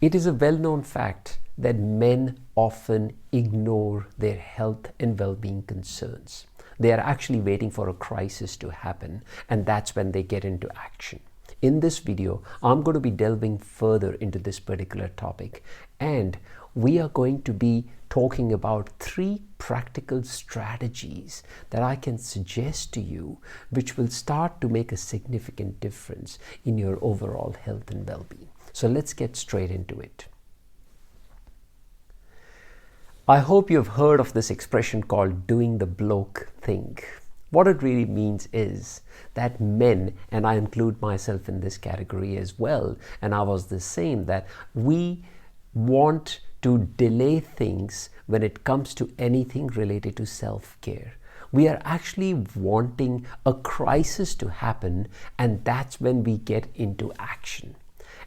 It is a well-known fact that men often ignore their health and well-being concerns. They are actually waiting for a crisis to happen, and that's when they get into action. In this video, I'm going to be delving further into this particular topic, and we are going to be talking about 3 practical strategies that I can suggest to you, which will start to make a significant difference in your overall health and well-being. So let's get straight into it. I hope you've heard of this expression called doing the bloke thing. What it really means is that men, and I include myself in this category as well, and I was the same, that we want to delay things when it comes to anything related to self-care. We are actually wanting a crisis to happen, and that's when we get into action.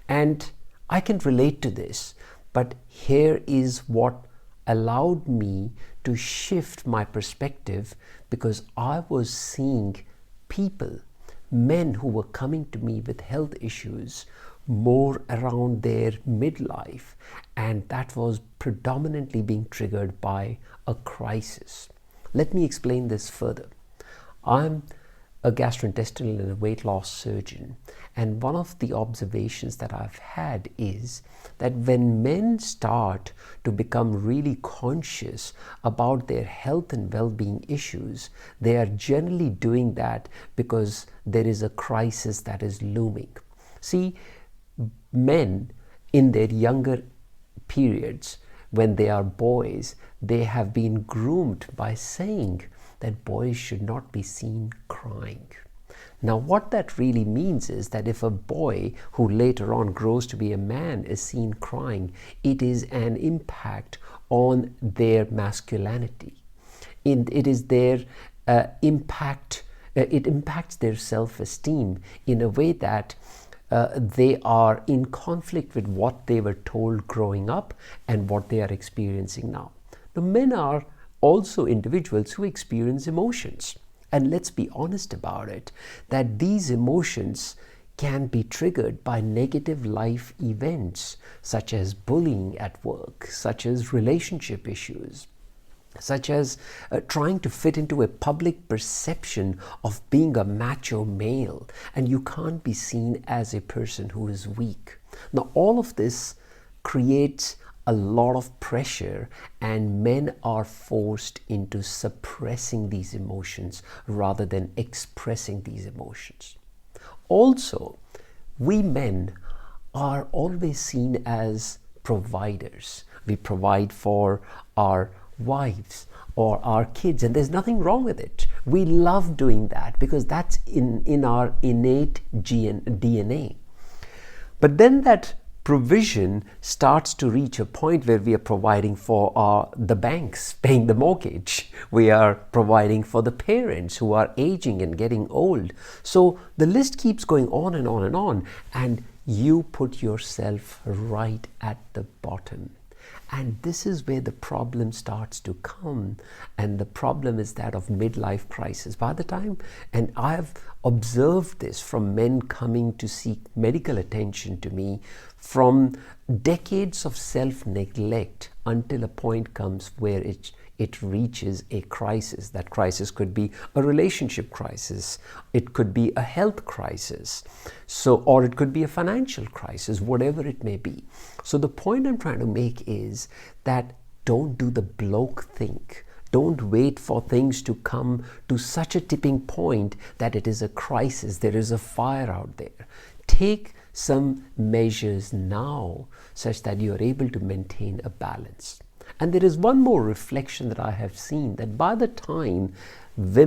And I can relate to this, but here is what allowed me to shift my perspective, because I was seeing people, men who were coming to me with health issues more around their midlife, and that was predominantly being triggered by a crisis. Let me explain this further. I'm a gastrointestinal and a weight loss surgeon, and one of the observations that I've had is that when men start to become really conscious about their health and well-being issues, they are generally doing that because there is a crisis that is looming. See, men in their younger periods, when they are boys, they have been groomed by saying that boys should not be seen crying. Now, what that really means is that if a boy who later on grows to be a man is seen crying, it is an impact on their masculinity. It is their impact. It impacts their self-esteem in a way that they are in conflict with what they were told growing up and what they are experiencing now. The men are also individuals who experience emotions. And let's be honest about it, that these emotions can be triggered by negative life events, such as bullying at work, such as relationship issues, such as trying to fit into a public perception of being a macho male, and you can't be seen as a person who is weak. Now, all of this creates a lot of pressure, and men are forced into suppressing these emotions rather than expressing these emotions. Also, we men are always seen as providers. We provide for our wives or our kids, and there's nothing wrong with it. We love doing that because that's in our innate DNA. But then that provision starts to reach a point where we are providing for the banks paying the mortgage. We are providing for the parents who are aging and getting old. So the list keeps going on and on and on, and you put yourself right at the bottom. And this is where the problem starts to come, and the problem is that of midlife crisis. By the time, and I have observed this from men coming to seek medical attention to me, from decades of self-neglect until a point comes where it reaches a crisis. That crisis could be a relationship crisis, it could be a health crisis, or it could be a financial crisis, whatever it may be. So the point I'm trying to make is that don't do the bloke thing. Don't wait for things to come to such a tipping point that it is a crisis, there is a fire out there. Take some measures now such that you are able to maintain a balance. And there is one more reflection that I have seen, that by the time by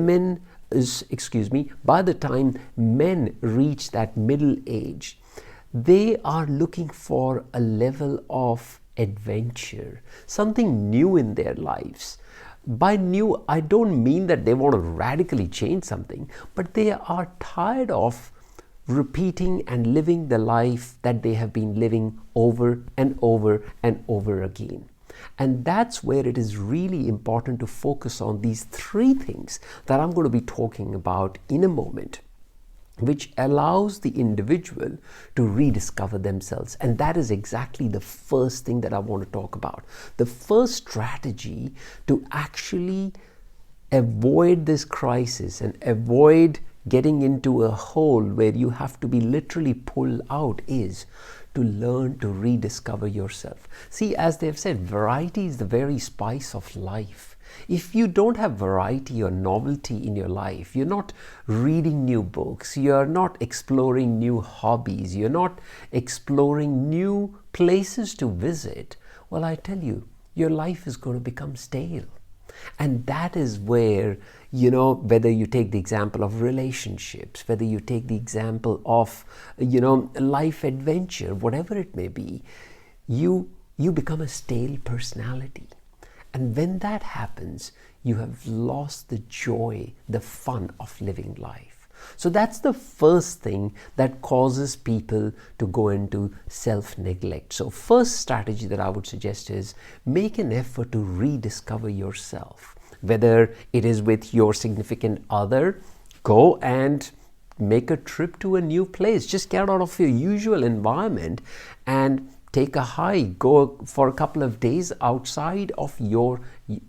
the time men reach that middle age, they are looking for a level of adventure, something new in their lives. By new, I don't mean that they want to radically change something, but they are tired of repeating and living the life that they have been living over and over and over again. And that's where it is really important to focus on these 3 things that I'm going to be talking about in a moment. which allows the individual to rediscover themselves. And that is exactly the first thing that I want to talk about. The first strategy to actually avoid this crisis and avoid getting into a hole where you have to be literally pulled out is to learn to rediscover yourself. See, as they've said, variety is the very spice of life. If you don't have variety or novelty in your life, you're not reading new books, you're not exploring new hobbies, you're not exploring new places to visit, well, I tell you, your life is going to become stale. And that is where, whether you take the example of relationships, whether you take the example of, life adventure, whatever it may be, you become a stale personality. And when that happens, you have lost the joy, the fun of living life. So that's the first thing that causes people to go into self-neglect. So first strategy that I would suggest is make an effort to rediscover yourself. Whether it is with your significant other, go and make a trip to a new place. Just get out of your usual environment and take a hike, go for a couple of days outside of your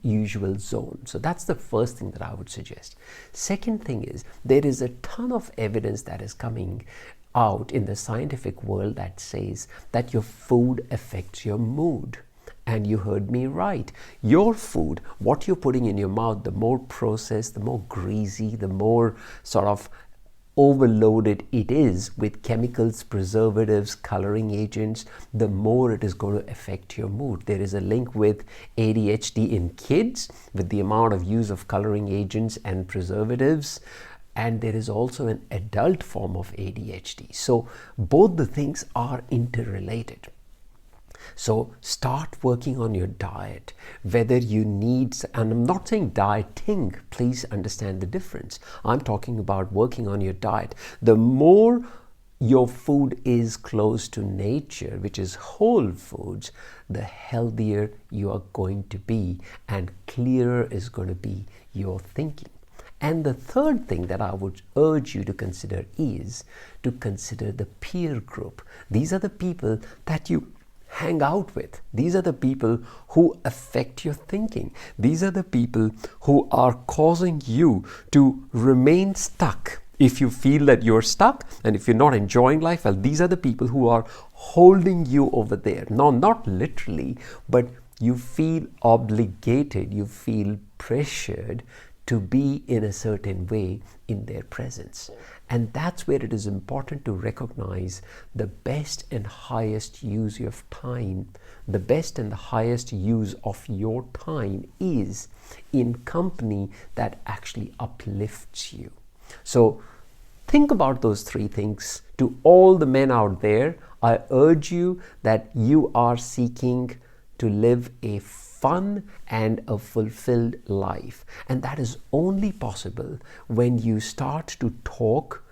usual zone. So that's the first thing that I would suggest. Second thing is, there is a ton of evidence that is coming out in the scientific world that says that your food affects your mood. And you heard me right. Your food, what you're putting in your mouth, the more processed, the more greasy, the more sort of overloaded it is with chemicals, preservatives, coloring agents, the more it is going to affect your mood. There is a link with ADHD in kids with the amount of use of coloring agents and preservatives, and there is also an adult form of ADHD. So both the things are interrelated. So start working on your diet, whether you need, and I'm not saying dieting, please understand the difference. I'm talking about working on your diet. The more your food is close to nature, which is whole foods, the healthier you are going to be and clearer is going to be your thinking. And the third thing that I would urge you to consider is to consider the peer group. These are the people that you hang out with. These are the people who affect your thinking. These are the people who are causing you to remain stuck. If you feel that you're stuck and if you're not enjoying life, well, these are the people who are holding you over there. No, not literally, but you feel obligated, you feel pressured to be in a certain way in their presence. And that's where it is important to recognize the best and highest use of time. The best and the highest use of your time is in company that actually uplifts you. So think about those three things. To all the men out there, I urge you that you are seeking to live a fun and a fulfilled life. And that is only possible when you start to talk,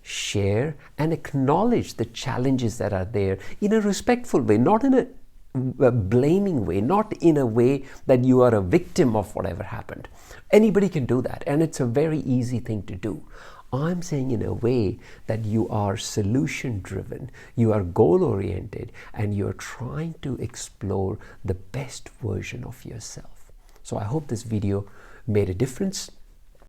share, and acknowledge the challenges that are there in a respectful way, not in a blaming way, not in a way that you are a victim of whatever happened. Anybody can do that, and it's a very easy thing to do. I'm saying in a way that you are solution driven, you are goal oriented, and you're trying to explore the best version of yourself. So I hope this video made a difference.